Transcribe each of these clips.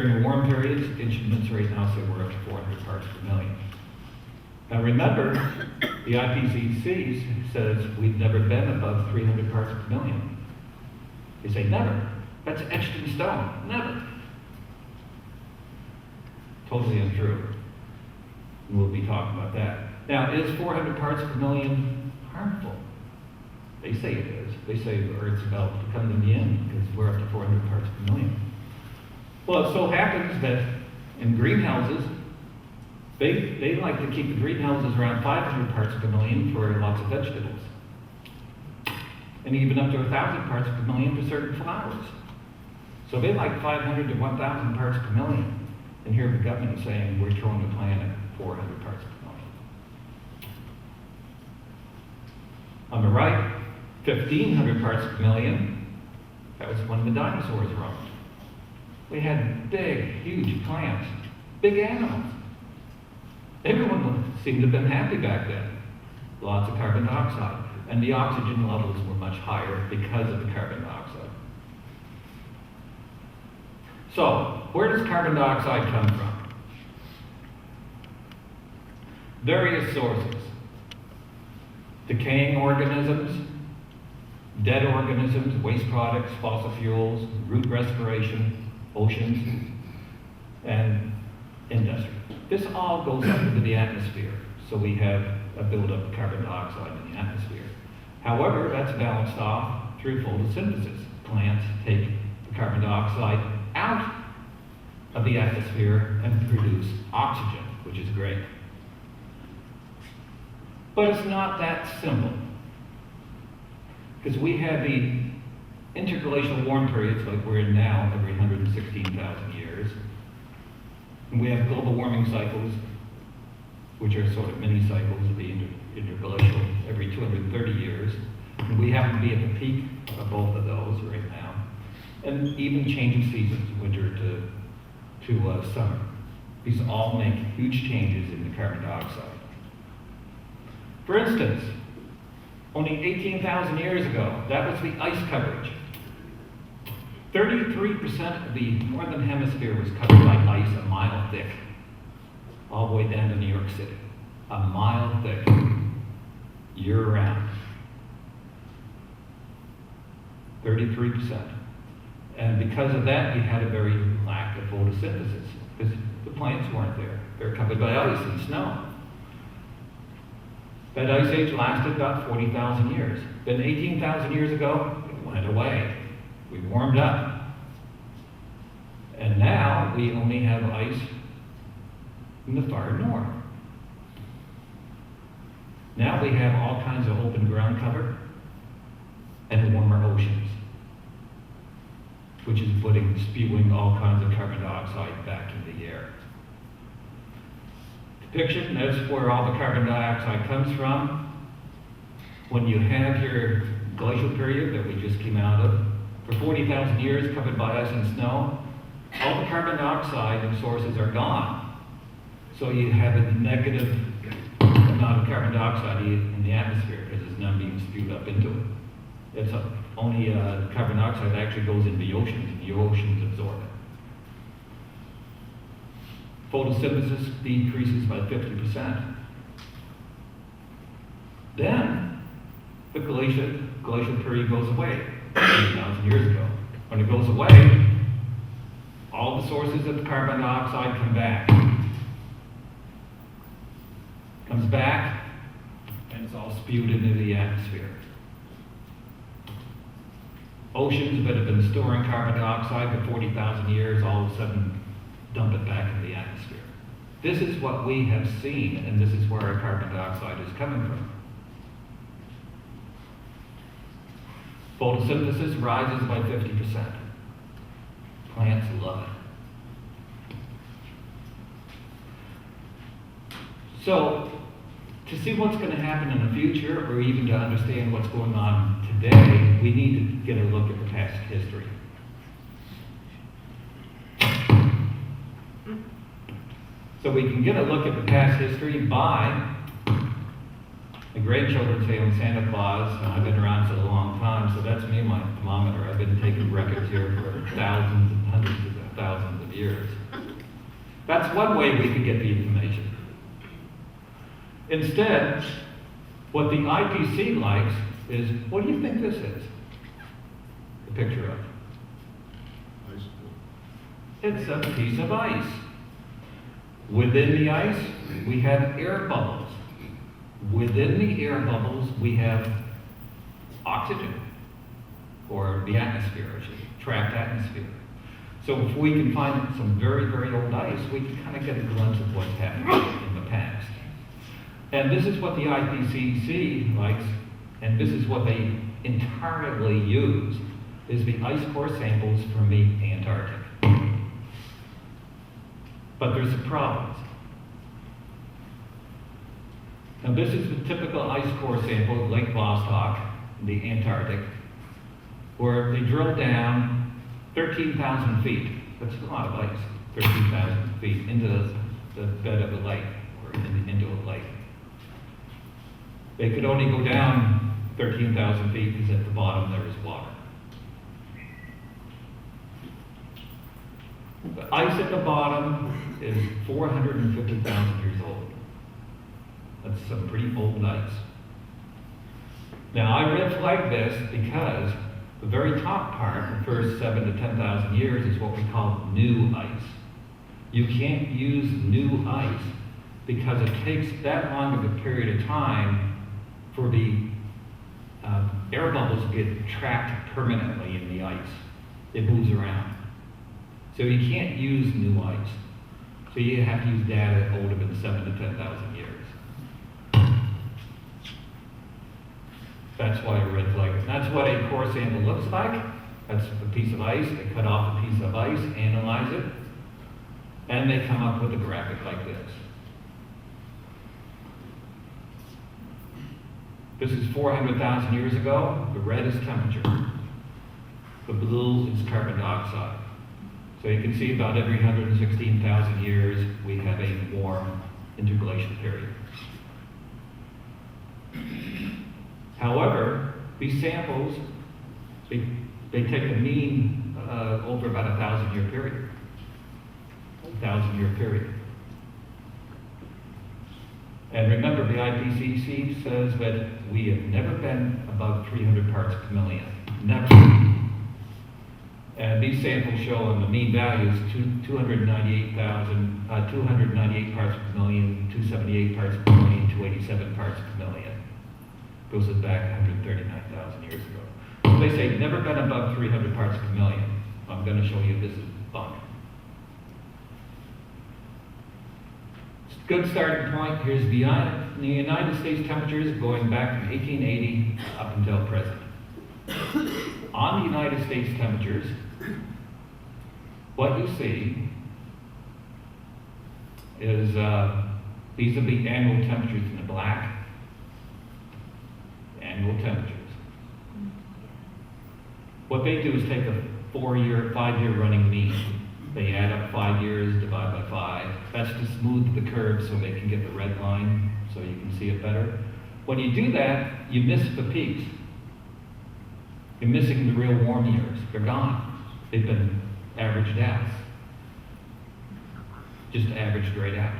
During warm periods, instruments right now say we're up to 400 parts per million. Now remember, the IPCC says we've never been above 300 parts per million. They say never. That's etched in stone. Never. Totally untrue. And we'll be talking about that. Now, is 400 parts per million harmful? They say it is. They say the Earth's about to come to the end because we're up to 400 parts per million. Well, it so happens that in greenhouses, they like to keep the greenhouses around 500 parts per million for lots of vegetables. And even up to 1,000 parts per million for certain flowers. So they like 500 to 1,000 parts per million. And here the government is saying we're throwing the planet 400 parts per million. On the right, 1,500 parts per million, that was when the dinosaurs roamed. We had big, huge plants, big animals. Everyone seemed to have been happy back then. Lots of carbon dioxide. And the oxygen levels were much higher because of the carbon dioxide. So, where does carbon dioxide come from? Various sources. Decaying organisms, dead organisms, waste products, fossil fuels, root respiration, oceans, and industry. This all goes up into the atmosphere, so we have a buildup of carbon dioxide in the atmosphere. However, that's balanced off through photosynthesis. Plants take the carbon dioxide out of the atmosphere and produce oxygen, which is great. But it's not that simple. Because we have the interglacial warm periods like we're in now every 116,000 years. And we have global warming cycles, which are sort of mini cycles of the interglacial every 230 years. And we happen to be at the peak of both of those right now. And even changing seasons, winter to summer. These all make huge changes in the carbon dioxide. For instance, only 18,000 years ago, that was the ice coverage. 33% of the northern hemisphere was covered by ice a mile thick, all the way down to New York City. A mile thick, year-round. 33%. And because of that, we had a very lack of photosynthesis, because the plants weren't there. They're covered by ice and snow. That ice age lasted about 40,000 years. Then 18,000 years ago, it went away. We warmed up. And now we only have ice in the far north. Now we have all kinds of open ground cover and warmer oceans, which is spewing all kinds of carbon dioxide back into the air. Depiction, that's where all the carbon dioxide comes from. When you have your glacial period that we just came out of, for 40,000 years covered by ice and snow, all the carbon dioxide and sources are gone. So you have a negative amount of carbon dioxide in the atmosphere because it's not being spewed up into it. It's only carbon dioxide that actually goes into the oceans, and the oceans absorb it. Photosynthesis decreases by 50%. Then the glacial period goes away 80,000 years ago. When it goes away, all the sources of the carbon dioxide come back. Comes back, and it's all spewed into the atmosphere. Oceans that have been storing carbon dioxide for 40,000 years all of a sudden dump it back into the atmosphere. This is what we have seen, and this is where our carbon dioxide is coming from. Photosynthesis rises by 50%. Plants love it. So, to see what's going to happen in the future, or even to understand what's going on today, we need to get a look at the past history. So we can get a look at the past history by the grandchildren say on Santa Claus. I've been around for a long time, so that's me, my thermometer. I've been taking records here for thousands and hundreds of of thousands of years. That's one way we could get the information. Instead, what the IPC likes is, what do you think this is? The picture of. It's a piece of ice. Within the ice, we have air bubbles. Within the air bubbles, we have oxygen, or the atmosphere, trapped atmosphere. So if we can find some very, very old ice, we can kind of get a glimpse of what's happened in the past. And this is what the IPCC likes, and this is what they entirely use, is the ice core samples from the Antarctic. But there's some problems. Now this is the typical ice core sample at Lake Vostok, in the Antarctic, where they drill down 13,000 feet. That's a lot of ice, 13,000 feet into the bed of a lake, or into a lake. They could only go down 13,000 feet because at the bottom there is water. The ice at the bottom is 450,000 years old. That's some pretty old ice. Now I red flag this because the very top part, the first 7,000 to 10,000 years, is what we call new ice. You can't use new ice because it takes that long of a period of time for the air bubbles to get trapped permanently in the ice. It moves around. So you can't use new ice. So you have to use data older than 7,000 to 10,000 years. That's why I red flag it. That's what a core sample looks like. That's a piece of ice. They cut off a piece of ice, analyze it, and they come up with a graphic like this. This is 400,000 years ago. The red is temperature. The blue is carbon dioxide. So you can see about every 116,000 years, we have a warm interglacial period. However, these samples, they take a mean over about a 1,000-year period. 1,000-year period. And remember, the IPCC says that we have never been above 300 parts per million. Never. And these samples show on the mean values 298 parts per million, 278 parts per million, 287 parts per million. Goes back 139,000 years ago. So they say never been above 300 parts per million. I'm going to show you this is bunk. Good starting point. Here's the United States temperatures going back from 1880 up until present. On the United States temperatures, what you see is these are the annual temperatures in the black. Annual temperatures. What they do is take a 5-year running mean. They add up 5 years, divide by 5. That's to smooth the curve so they can get the red line so you can see it better. When you do that, you miss the peaks. You're missing the real warm years. They're gone. They've been averaged out. Just averaged right out.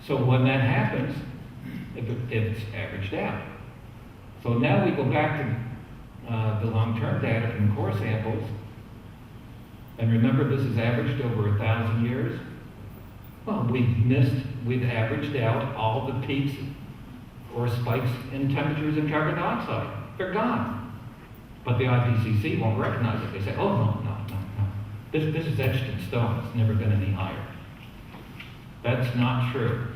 So when that happens, it's averaged out. So now we go back to the long-term data from core samples. And remember, this is averaged over 1,000 years. Well, we've averaged out all the peaks or spikes in temperatures and carbon dioxide. They're gone. But the IPCC won't recognize it. They say, oh, no. This is etched in stone. It's never been any higher. That's not true.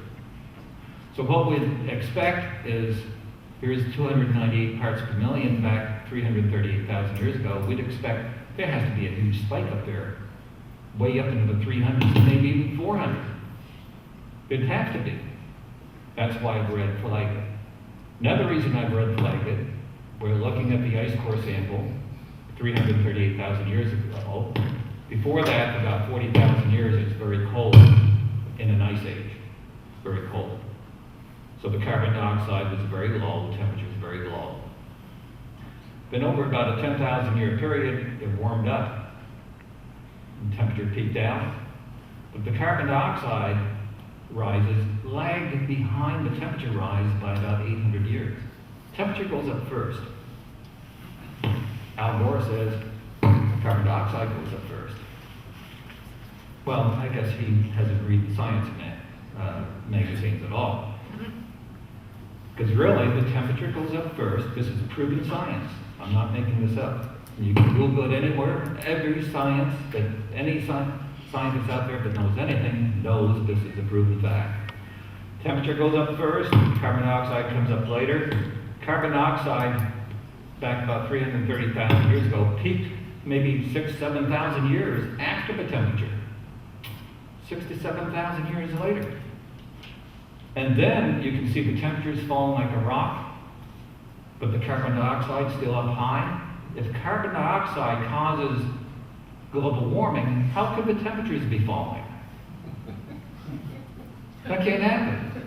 So what we'd expect is, here's 298 parts per million back 338,000 years ago. We'd expect there has to be a huge spike up there, way up into the 300s, maybe even 400. It'd have to be. That's why I've red flagged it. Another reason I've red flagged it, we're looking at the ice core sample, 338,000 years ago. Before that, about 40,000 years, it's very cold in an ice age. Very cold. So the carbon dioxide was very low, the temperature was very low. Then over about a 10,000 year period, it warmed up. and temperature peaked out. But the carbon dioxide rises lagged behind the temperature rise by about 800 years. Temperature goes up first. Al Gore says carbon dioxide goes up first. Well, I guess he hasn't read the science magazines at all. Because really, the temperature goes up first. This is proven science. I'm not making this up. You can Google it anywhere. Every science, that any scientist out there that knows anything knows this is a proven fact. Temperature goes up first, carbon dioxide comes up later. Carbon dioxide, back about 330,000 years ago, peaked maybe 6,000 to 7,000 years after the temperature. 6,000 to 7,000 years later. And then you can see the temperature's falling like a rock, but the carbon dioxide's still up high. If carbon dioxide causes global warming, how could the temperatures be falling? That can't happen.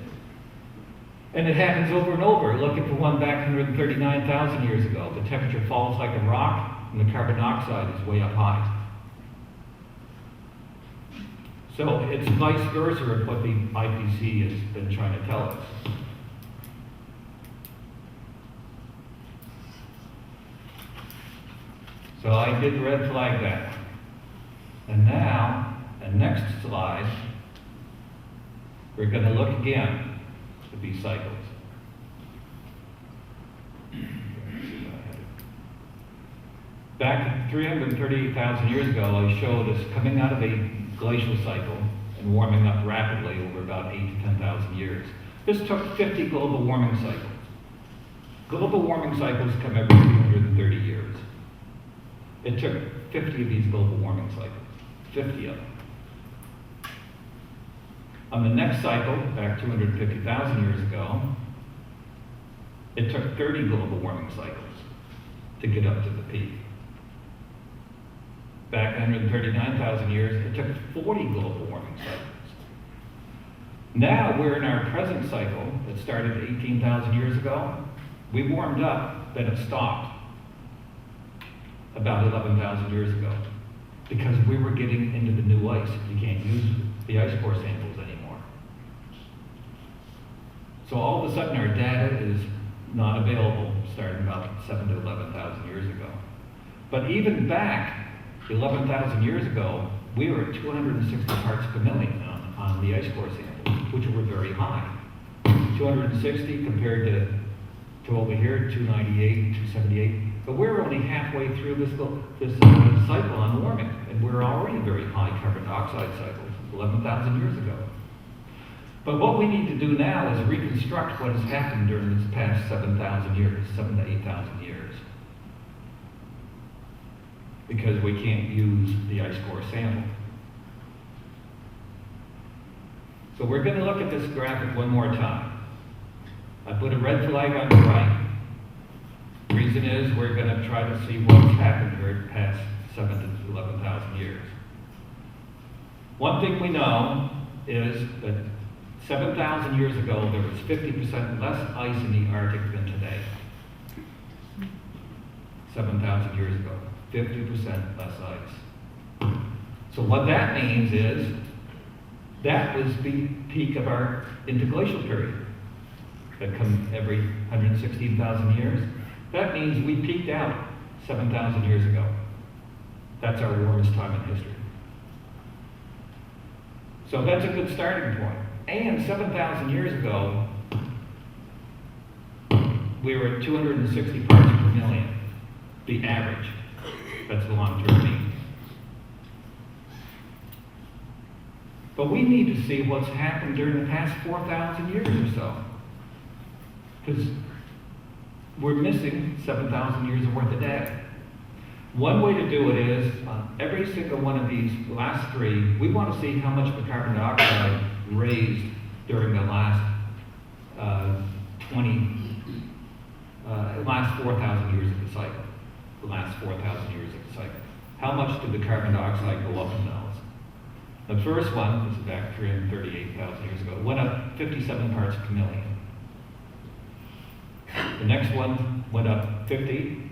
And it happens over and over. Look at the one back 139,000 years ago. The temperature falls like a rock, and the carbon dioxide is way up high. So it's vice versa of what the IPCC has been trying to tell us. So I did red flag that. And now, the next slide, we're going to look again at these cycles. Back 338,000 years ago, I showed us coming out of a glacial cycle and warming up rapidly over about 8,000 to 10,000 years. This took 50 global warming cycles. Global warming cycles come every 230 years. It took 50 of these global warming cycles, 50 of them. On the next cycle, back 250,000 years ago, it took 30 global warming cycles to get up to the peak. Back 139,000 years, it took 40 global warming cycles. Now we're in our present cycle that started 18,000 years ago. We warmed up, then it stopped about 11,000 years ago because we were getting into the new ice. You can't use the ice core samples anymore. So all of a sudden our data is not available starting about 7,000 to 11,000 years ago. But even back 11,000 years ago, we were at 260 parts per million on the ice core samples, which were very high. 260 compared to over here, 298, 278. But we're only halfway through this cycle on warming, and we're already very high carbon dioxide cycles, 11,000 years ago. But what we need to do now is reconstruct what has happened during this past 7,000 years, 7,000 to 8,000 years. Because we can't use the ice core sample. So we're going to look at this graphic one more time. I put a red flag on the right. The reason is we're going to try to see what's happened during the past 7,000 to 11,000 years. One thing we know is that 7,000 years ago, there was 50% less ice in the Arctic than today. 7,000 years ago, 50% less ice. So what that means is that was the peak of our interglacial period that comes every 116,000 years. That means we peaked out 7,000 years ago. That's our warmest time in history. So that's a good starting point. And 7,000 years ago, we were at 260 parts per million, the average. That's the long-term mean. But we need to see what's happened during the past 4,000 years or so. Because we're missing 7,000 years of worth of data. One way to do it is, on every single one of these last three, we want to see how much the carbon dioxide raised during the last last 4,000 years of the cycle. The last 4,000 years of the cycle. How much did the carbon dioxide go up in those? The first one, this is back 338,000 years ago, went up 57 parts per million. The next one went up 50.